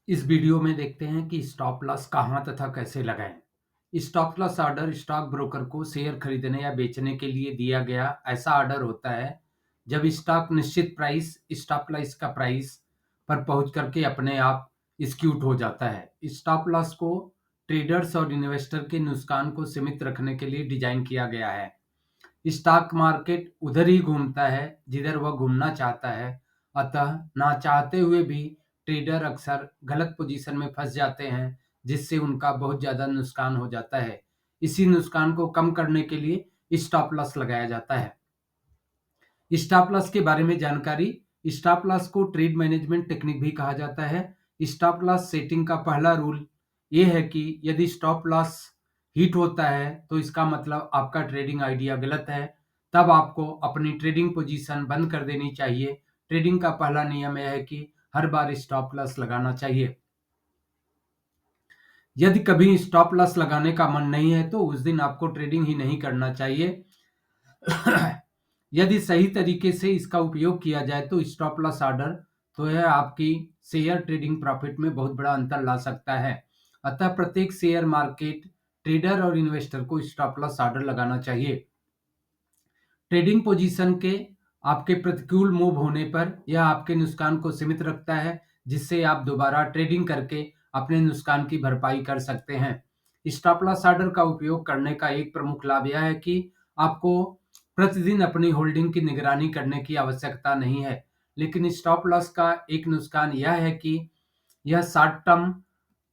इस वीडियो में देखते हैं कि स्टॉप लॉस कहाँ तथा कैसे लगाएं। Stop loss order stock broker को शेयर खरीदने या बेचने के लिए दिया गया ऐसा ऑर्डर होता है जब स्टॉक निश्चित प्राइस स्टॉप लॉस का प्राइस पर पहुंच करके अपने आप स्क्यूट हो जाता है। स्टॉप लॉस को ट्रेडर्स और इन्वेस्टर के नुकसान को सीमित रखने के लिए डिजाइन किया गया है। स्टॉक मार्केट उधर ही घूमता है जिधर वह घूमना चाहता है, अतः ना चाहते हुए भी ट्रेडर अक्सर गलत पोजीशन में फंस जाते हैं जिससे उनका बहुत ज़्यादा नुकसान हो जाता है। इसी नुकसान को कम करने के लिए स्टॉप लॉस लगाया जाता है। स्टॉप लॉस के बारे में जानकारी। स्टॉप लॉस को ट्रेड मैनेजमेंट टेक्निक भी कहा जाता है। स्टॉप लॉस सेटिंग का पहला रूल ये है कि यदि स्टॉप लॉस हिट होता है तो इसका मतलब आपका ट्रेडिंग आइडिया गलत है, तब आपको अपनी ट्रेडिंग पोजीशन बंद कर देनी चाहिए। ट्रेडिंग का पहला नियम यह है कि हर बार स्टॉप लॉस लगाना चाहिए। यदि कभी स्टॉप लॉस लगाने का मन नहीं है तो उस दिन आपको ट्रेडिंग ही नहीं करना चाहिए। यदि सही तरीके से इसका उपयोग किया जाए तो स्टॉप लॉस ऑर्डर तो यह आपकी शेयर ट्रेडिंग प्रॉफिट में बहुत बड़ा अंतर ला सकता है। अतः प्रत्येक शेयर मार्केट ट्रेडर और इन्वेस्टर को स्टॉप लॉस ऑर्डर लगाना चाहिए। ट्रेडिंग पोजीशन के आपके प्रतिकूल मूव होने पर यह आपके नुकसान को सीमित रखता है, जिससे आप दोबारा ट्रेडिंग करके अपने नुकसान की भरपाई कर सकते हैं। स्टॉप लॉस ऑर्डर का उपयोग करने का एक प्रमुख लाभ यह है कि आपको प्रतिदिन अपनी होल्डिंग की निगरानी करने की आवश्यकता नहीं है। लेकिन स्टॉप लॉस का एक नुकसान यह है कि यह शॉर्ट टर्म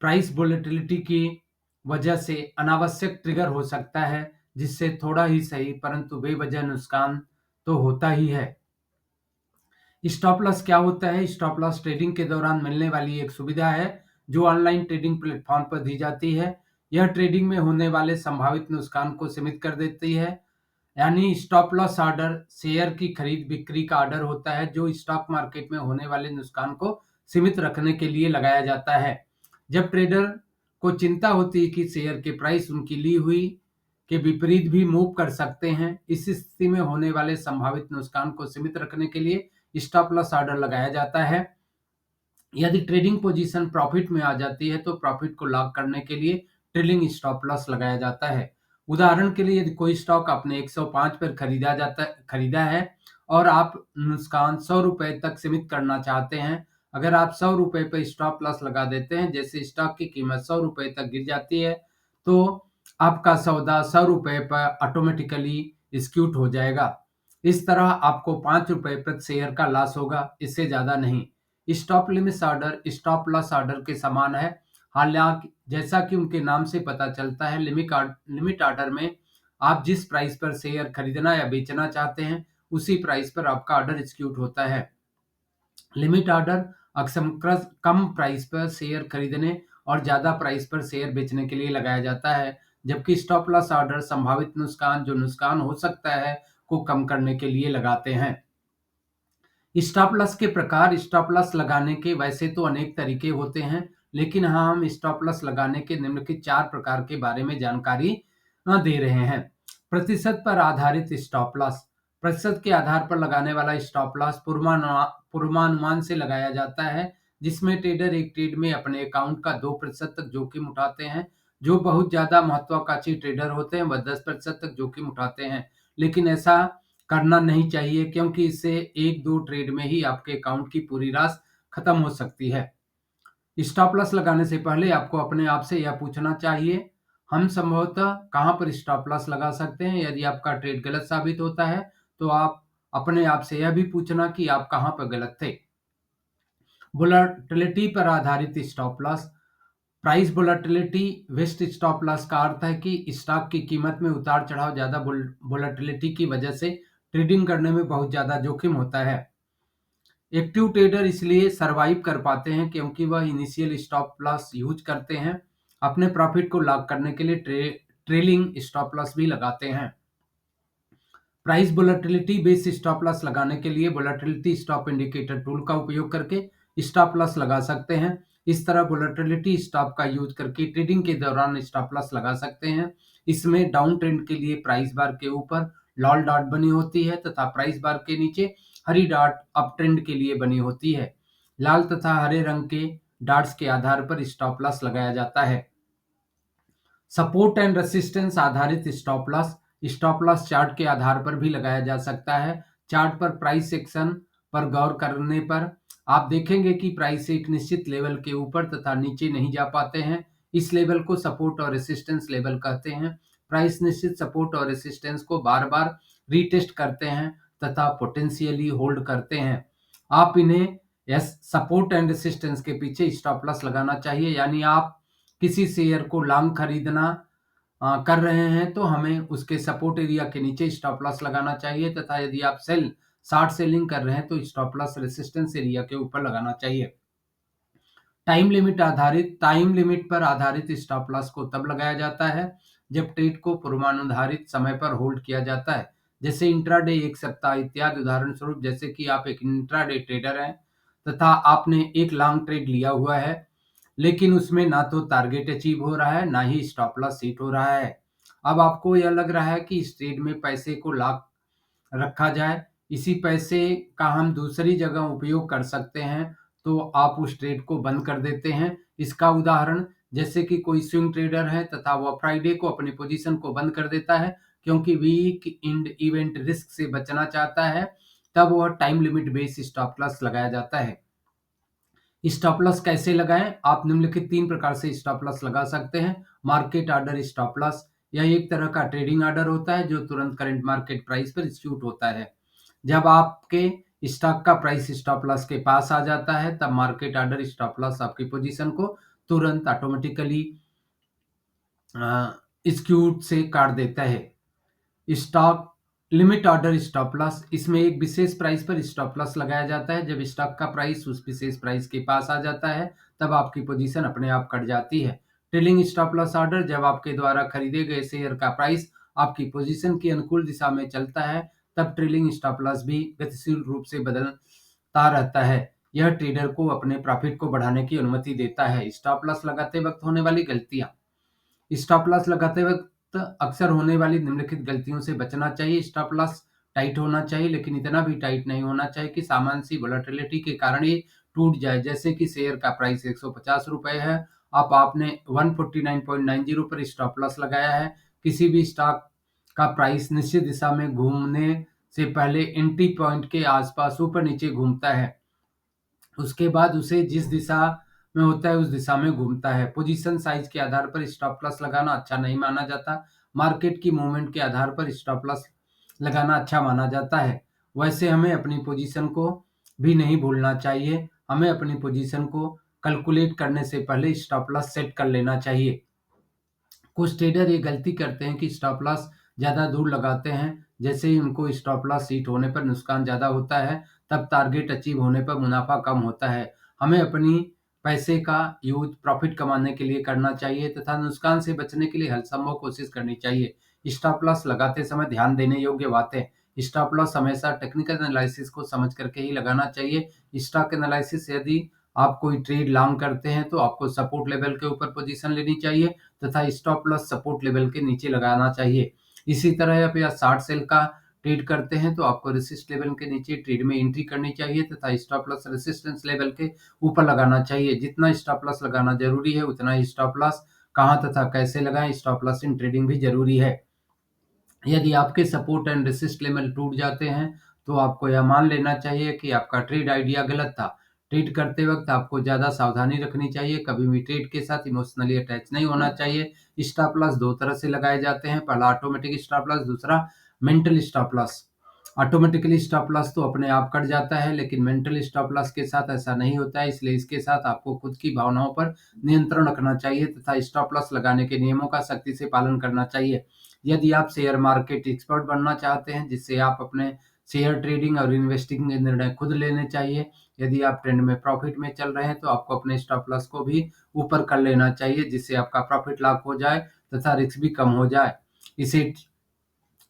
प्राइस वोलेटिलिटी की वजह से अनावश्यक ट्रिगर हो सकता है, जिससे थोड़ा ही सही परंतु बेवजह नुकसान तो होता ही है। स्टॉप लॉस क्या होता है? स्टॉप लॉस ट्रेडिंग के दौरान मिलने वाली एक सुविधा है जो ऑनलाइन ट्रेडिंग प्लेटफॉर्म पर दी जाती है। यह ट्रेडिंग में होने वाले संभावित नुकसान को सीमित कर देती है। यानी स्टॉप लॉस ऑर्डर शेयर की खरीद बिक्री का ऑर्डर होता है जो स्टॉक मार्केट में होने वाले नुकसान को सीमित रखने के लिए लगाया जाता है। जब ट्रेडर को चिंता होती है कि शेयर के प्राइस उनकी ली हुई के विपरीत भी मूव कर सकते हैं, इस स्थिति में होने वाले संभावित नुकसान को सीमित रखने के लिए स्टॉप लॉस ऑर्डर लगाया जाता है। यदि ट्रेडिंग पोजीशन प्रॉफिट में आ जाती है तो प्रॉफिट को लॉक करने के लिए ट्रेलिंग स्टॉप लॉस लगाया जाता है। उदाहरण के लिए यदि कोई स्टॉक आपने 105 पर खरीदा है और आप नुकसान 100 रुपए तक सीमित करना चाहते हैं, अगर आप 100 रुपए पर स्टॉप लॉस लगा देते हैं, जैसे स्टॉक की कीमत 100 रुपए तक गिर जाती है तो आपका सौदा 100 रुपए पर ऑटोमेटिकली एग्जीक्यूट हो जाएगा। इस तरह आपको 5 रुपए प्रति शेयर का लॉस होगा, इससे ज्यादा नहीं। Stop limit order stop loss order के समान है। हालांकि जैसा कि उनके नाम से पता चलता है, लिमिट ऑर्डर में आप जिस प्राइस पर शेयर खरीदना या बेचना चाहते हैं उसी प्राइस पर आपका ऑर्डर एग्जीक्यूट होता है। लिमिट ऑर्डर अक्सर कम प्राइस पर शेयर खरीदने और ज्यादा प्राइस पर शेयर बेचने के लिए लगाया जाता है, जबकि स्टॉप लॉस ऑर्डर संभावित नुकसान हो सकता है को कम करने के लिए लगाते हैं। स्टॉप लॉस के प्रकार। स्टॉप लॉस लगाने के वैसे तो अनेक तरीके होते हैं, लेकिन हाँ हम स्टॉप लॉस लगाने के निम्नलिखित 4 प्रकार के बारे में जानकारी दे रहे हैं। प्रतिशत पर आधारित स्टॉप लॉस। प्रतिशत के आधार पर लगाने वाला स्टॉप लॉस पूर्वानुमान से लगाया जाता है, जिसमें ट्रेडर एक ट्रेड में अपने अकाउंट का 2% तक जोखिम उठाते हैं। जो बहुत ज्यादा महत्वाकांक्षी ट्रेडर होते हैं वह 10% तक जोखिम उठाते हैं, लेकिन ऐसा करना नहीं चाहिए क्योंकि इससे 1-2 ट्रेड में ही आपके अकाउंट की पूरी राशि खत्म हो सकती है। स्टॉप लॉस लगाने से पहले आपको अपने आप से यह पूछना चाहिए, हम संभवतः कहां पर स्टॉप लॉस लगा सकते हैं। यदि आपका ट्रेड गलत साबित होता है तो आप अपने आप से यह भी पूछना कि आप कहां पर गलत थे। वोलेटिलिटी पर आधारित stop loss. Price volatility based stop loss का अर्थ है कि स्टॉक की कीमत में उतार चढ़ाव ज्यादा वोलेटिलिटी की वजह से ट्रेडिंग करने में बहुत ज्यादा जोखिम होता है। एक्टिव ट्रेडर इसलिए सरवाइव कर पाते हैं क्योंकि वह इनिशियल स्टॉप लॉस यूज करते हैं। अपने प्रॉफिट को लॉक करने के लिए ट्रेलिंग स्टॉप लॉस भी लगाते हैं। Price volatility based stop loss लगाने के लिए वोलेटिलिटी स्टॉप इंडिकेटर टूल का उपयोग करके स्टॉप लॉस लगा सकते हैं। इस तरह वोलेटिलिटी स्टॉप का यूज करके ट्रेडिंग के दौरान स्टॉप लॉस लगा सकते हैं। इसमें डाउन ट्रेंड के लिए प्राइस बार के ऊपर लाल डॉट बनी होती है तथा प्राइस बार के नीचे हरी डॉट अप ट्रेंड के लिए बनी होती है। लाल तथा हरे रंग के डार्ट्स के आधार पर स्टॉप लॉस लगाया जाता है। सपोर्ट एंड रेसिस्टेंस आधारित स्टॉप लॉस चार्ट के आधार पर भी लगाया जा सकता है। चार्ट पर प्राइस एक्शन पर गौर करने पर आप देखेंगे कि प्राइस एक निश्चित लेवल के ऊपर तथा नीचे नहीं जा पाते हैं। इस लेवल को सपोर्ट और रेसिस्टेंस लेवल कहते हैं। प्राइस निश्चित सपोर्ट और रेसिस्टेंस को बार बार रीटेस्ट करते हैं तथा पोटेंशियली होल्ड करते हैं। आप इन्हें सपोर्ट एंड रेसिस्टेंस के पीछे स्टॉप लॉस लगाना चाहिए। यानी आप किसी शेयर को लॉन्ग खरीदना कर रहे हैं तो हमें उसके सपोर्ट एरिया के नीचे स्टॉप लॉस लगाना चाहिए तथा यदि आप शॉर्ट सेलिंग कर रहे हैं तो स्टॉप लॉस रेसिस्टेंस एरिया के ऊपर लगाना चाहिए। टाइम लिमिट पर आधारित स्टॉप लॉस को तब लगाया जाता है जब ट्रेड को पूर्वानुधारित समय पर होल्ड किया जाता है, जैसे इंट्राडे, एक सप्ताह इत्यादि। उदाहरण स्वरूप, जैसे कि आप एक इंट्राडे ट्रेडर हैं तथा आपने एक लॉन्ग ट्रेड लिया हुआ है, लेकिन उसमें ना तो टारगेट अचीव हो रहा है ना ही स्टॉप लॉस हिट हो रहा है। अब आपको यह लग रहा है कि इस ट्रेड में पैसे को लॉक रखा जाए, इसी पैसे का हम दूसरी जगह उपयोग कर सकते हैं, तो आप उस ट्रेड को बंद कर देते हैं। इसका उदाहरण, जैसे कि कोई स्विंग ट्रेडर है तथा वह फ्राइडे को अपनी पोजीशन को बंद कर देता है क्योंकि वीक एंड इवेंट रिस्क से बचना चाहता है, तब वह time limit base stop loss लगाया जाता है। स्टॉप लॉस कैसे लगाएं? आप निम्नलिखित 3 प्रकार से स्टॉप लॉस लगा सकते हैं। मार्केट ऑर्डर स्टॉप लॉस, यह एक तरह का ट्रेडिंग ऑर्डर होता है जो तुरंत करंट मार्केट प्राइस पर एग्जीक्यूट होता है। जब आपके स्टॉक का प्राइस स्टॉप लॉस के पास आ जाता है तब मार्केट ऑर्डर स्टॉप लॉस आपकी पोजीशन को तुरंत ऑटोमेटिकली एग्जीक्यूट से काट देता है। Stock limit order stop loss, इसमें एक विशेष प्राइस पर स्टॉप लॉस लगाया जाता है। जब स्टॉक का प्राइस उस विशेष प्राइस के पास आ जाता है तब आपकी पोजीशन अपने आप कट जाती है। ट्रेलिंग स्टॉप लॉस ऑर्डर, जब आपके द्वारा खरीदे गए शेयर का प्राइस आपकी पोजीशन की अनुकूल दिशा में चलता है तब ट्रेलिंग स्टॉप लॉस भी गतिशील रूप से बदलता रहता है। यह ट्रेडर को अपने प्रॉफिट को बढ़ाने की अनुमति देता है। स्टॉप लॉस लगाते वक्त होने वाली गलतियां। स्टॉप लॉस लगाते वक्त अक्सर होने वाली निम्नलिखित गलतियों से बचना चाहिए। स्टॉप लॉस टाइट होना चाहिए, लेकिन इतना भी टाइट नहीं होना चाहिए कि सामान्य सी वोलेटिलिटी के कारण ये टूट जाए। जैसे कि शेयर का प्राइस 150 रुपए है, अब आपने 149.90 पर स्टॉप लॉस लगाया है। किसी भी स्टॉक का प्राइस निश्चित दिशा में घूमने से पहले एंट्री पॉइंट के आसपास ऊपर नीचे घूमता है, उसके बाद उसे जिस दिशा में होता है उस दिशा में घूमता है। पोजीशन साइज के आधार पर स्टॉप लॉस लगाना अच्छा नहीं माना जाता। मार्केट की मूवमेंट के आधार पर स्टॉप लॉस लगाना अच्छा माना जाता है। वैसे हमें अपनी पोजीशन को भी नहीं भूलना चाहिए। हमें अपनी पोजीशन को कैलकुलेट करने से पहले स्टॉप लॉस सेट कर लेना चाहिए। कुछ ट्रेडर ये गलती करते हैं कि स्टॉप लॉस ज़्यादा दूर लगाते हैं। जैसे ही उनको स्टॉप लॉस हिट होने पर नुकसान ज़्यादा होता है, तब टारगेट अचीव होने पर मुनाफा कम होता है। हमें अपनी पैसे का यूज प्रॉफिट कमाने के लिए करना चाहिए तथा नुकसान से बचने के लिए हर संभव कोशिश करनी चाहिए। स्टॉप लॉस लगाते समय ध्यान देने योग्य बातें। स्टॉप लॉस हमेशा टेक्निकल एनालिसिस को समझ करके ही लगाना चाहिए। स्टॉक एनालिसिस, यदि आप कोई ट्रेड लॉन्ग करते हैं तो आपको सपोर्ट लेवल के ऊपर पोजीशन लेनी चाहिए तथा स्टॉप लॉस सपोर्ट लेवल के नीचे लगाना चाहिए। इसी तरह आप या शॉर्ट सेल का ट्रेड करते हैं तो आपको रेसिस्ट लेवल के नीचे ट्रेड में एंट्री करनी चाहिए तथा स्टॉप लॉस रेसिस्टेंस लेवल के ऊपर लगाना चाहिए। जितना स्टॉप लॉस लगाना जरूरी है उतना ही स्टॉप लॉस कहाँ तथा कैसे लगाएं, स्टॉप लॉस इन ट्रेडिंग भी जरूरी है। यदि आपके सपोर्ट एंड रेसिस्ट लेवल टूट जाते हैं तो आपको यह मान लेना चाहिए कि आपका ट्रेड आइडिया गलत था। ट्रेड करते वक्त आपको ज़्यादा सावधानी रखनी चाहिए। कभी भी ट्रेड के साथ इमोशनली अटैच नहीं होना चाहिए। स्टॉप लॉस 2 तरह से लगाए जाते हैं, पहला ऑटोमेटिक स्टॉप लॉस, दूसरा mental stop loss. Automatically stop loss तो अपने आप कट जाता है, लेकिन मेंटल स्टॉप लॉस के साथ ऐसा नहीं होता है, इसलिए इसके साथ आपको खुद की भावनाओं पर नियंत्रण रखना चाहिए तथा स्टॉप लॉस लगाने के नियमों का सख्ती से पालन करना चाहिए। यदि आप शेयर मार्केट एक्सपर्ट बनना चाहते हैं जिससे आप अपने शेयर ट्रेडिंग और इन्वेस्टिंग के निर्णय खुद लेने चाहिए, यदि आप ट्रेंड में प्रॉफिट में चल रहे हैं तो आपको अपने स्टॉप लॉस को भी ऊपर कर लेना चाहिए जिससे आपका प्रॉफिट लॉक हो जाए तथा रिस्क भी कम हो जाए। इसे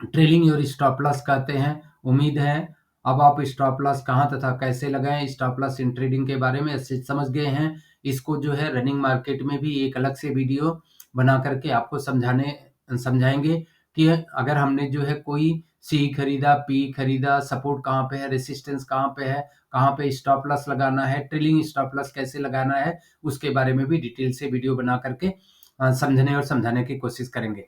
ट्रेलिंग और स्टॉप लॉस कहते हैं। उम्मीद है अब आप स्टॉप लॉस कहाँ तथा कैसे लगाएं, स्टॉप लॉस इन ट्रेडिंग के बारे में अच्छे से समझ गए हैं। इसको जो है रनिंग मार्केट में भी एक अलग से वीडियो बना करके आपको समझाएंगे कि अगर हमने जो है कोई सी खरीदा, पी खरीदा, सपोर्ट कहाँ पे है, रेसिस्टेंस कहाँ पे है, कहाँ पे स्टॉप लॉस लगाना है, ट्रेलिंग स्टॉप लॉस कैसे लगाना है, उसके बारे में भी डिटेल से वीडियो बना करके समझने और समझाने की कोशिश करेंगे।